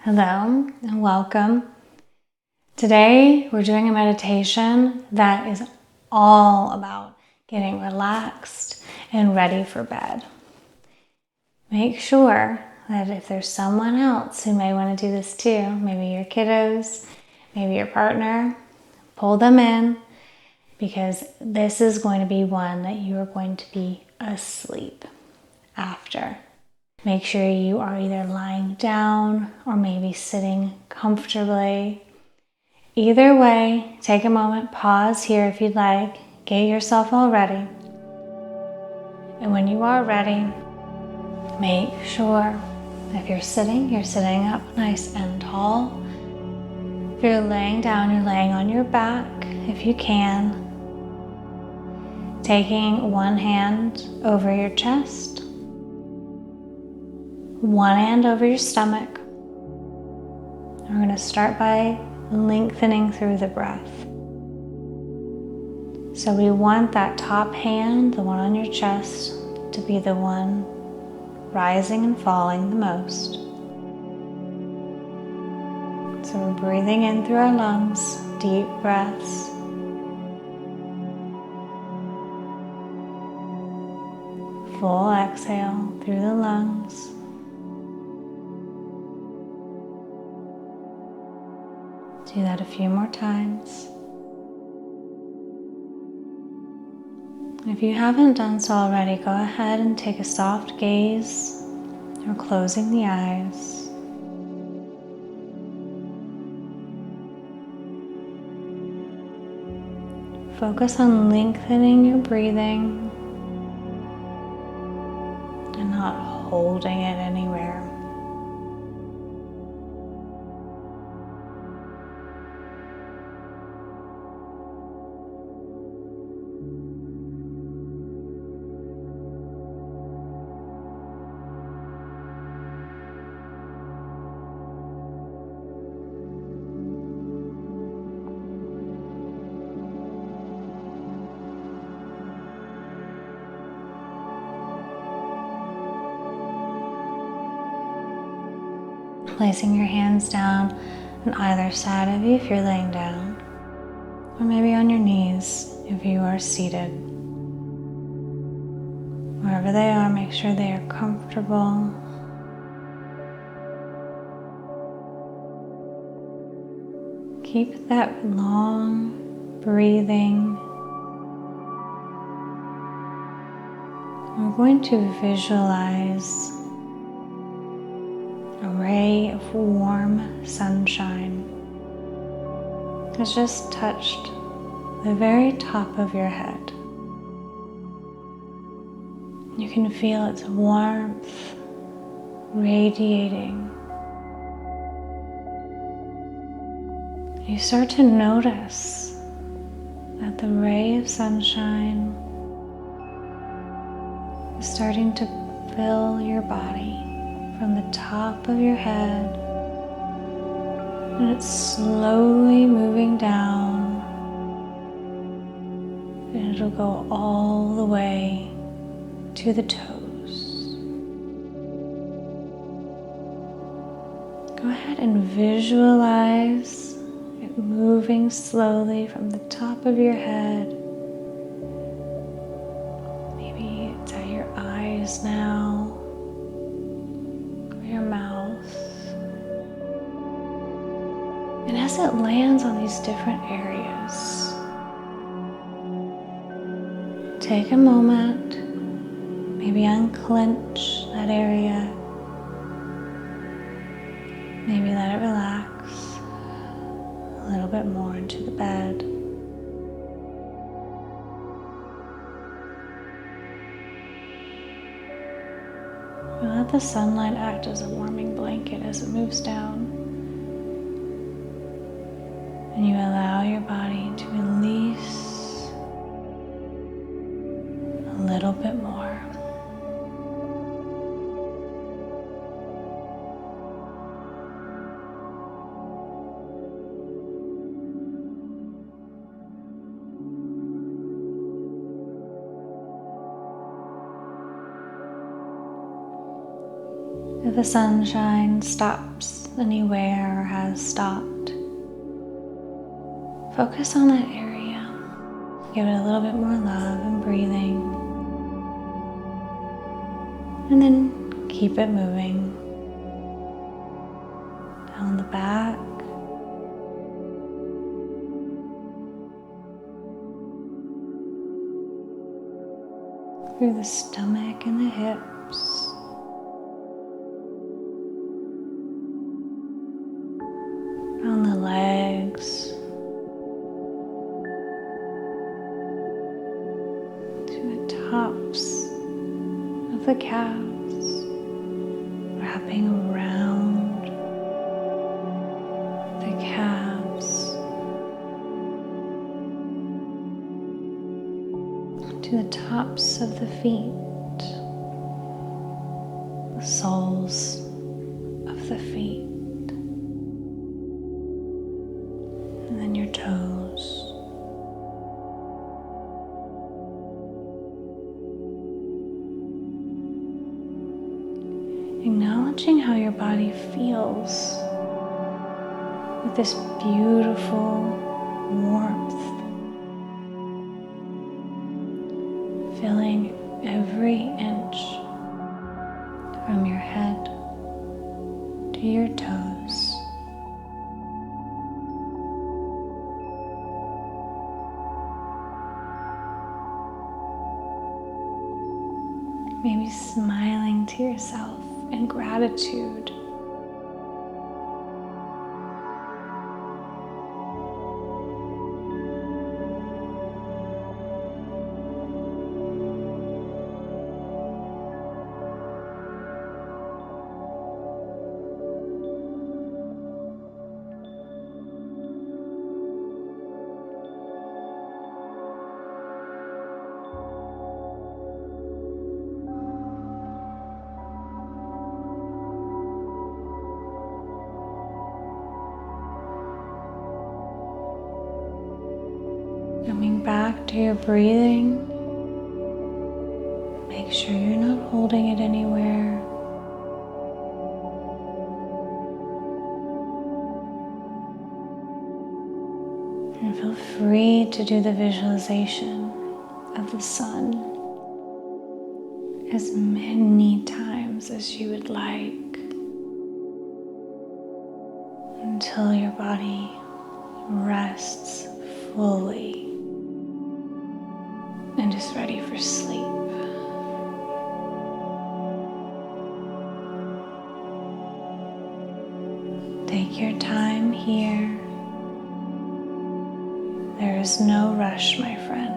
Hello and welcome. Today we're doing a meditation that is all about getting relaxed and ready for bed. Make sure that if there's someone else who may want to do this too, maybe your kiddos, maybe your partner, pull them in because this is going to be one that you are going to be asleep after. Make sure you are either lying down or maybe sitting comfortably. Either way, take a moment, pause here if you'd like, get yourself all ready. And when you are ready, make sure if you're sitting up nice and tall. If you're laying down, you're laying on your back if you can. Taking one hand over your chest, one hand over your stomach. We're going to start by lengthening through the breath. So we want that top hand, the one on your chest, to be the one rising and falling the most. So we're breathing in through our lungs, deep breaths. Full exhale through the lungs. Do that a few more times. If you haven't done so already, go ahead and take a soft gaze or closing the eyes. Focus on lengthening your breathing and not holding it anywhere. Placing your hands down on either side of you if you're laying down, or maybe on your knees if you are seated. Wherever they are, make sure they are comfortable. Keep that long breathing. We're going to visualize a ray of warm sunshine has just touched the very top of your head. You can feel its warmth radiating. You start to notice that the ray of sunshine is starting to fill your body from the top of your head, and it's slowly moving down, and it'll go all the way to the toes. Go ahead and visualize it moving slowly from the top of your head. Maybe it's at your eyes now, your mouth. And as it lands on these different areas, take a moment, maybe unclench that area, maybe let it relax a little bit more into the bed. Let the sunlight act as a warming blanket as it moves down. And you allow your body to release a little bit more. if the sunshine stops anywhere or has stopped, focus on that area. Give it a little bit more love and breathing. And then keep it moving. Down the back. Through the stomach and the hips. Around the legs. To the tops of the calves. Wrapping around the calves. To the tops of the feet, the soles of the feet, and then your toes. Acknowledging how your body feels with this beautiful warmth. Filling every inch from your head to your toes. Maybe smiling to yourself in gratitude. Coming back to your breathing, make sure you're not holding it anywhere. And feel free to do the visualization of the sun as many times as you would like until your body rests fully and is ready for sleep. Take your time here. There is no rush, my friend.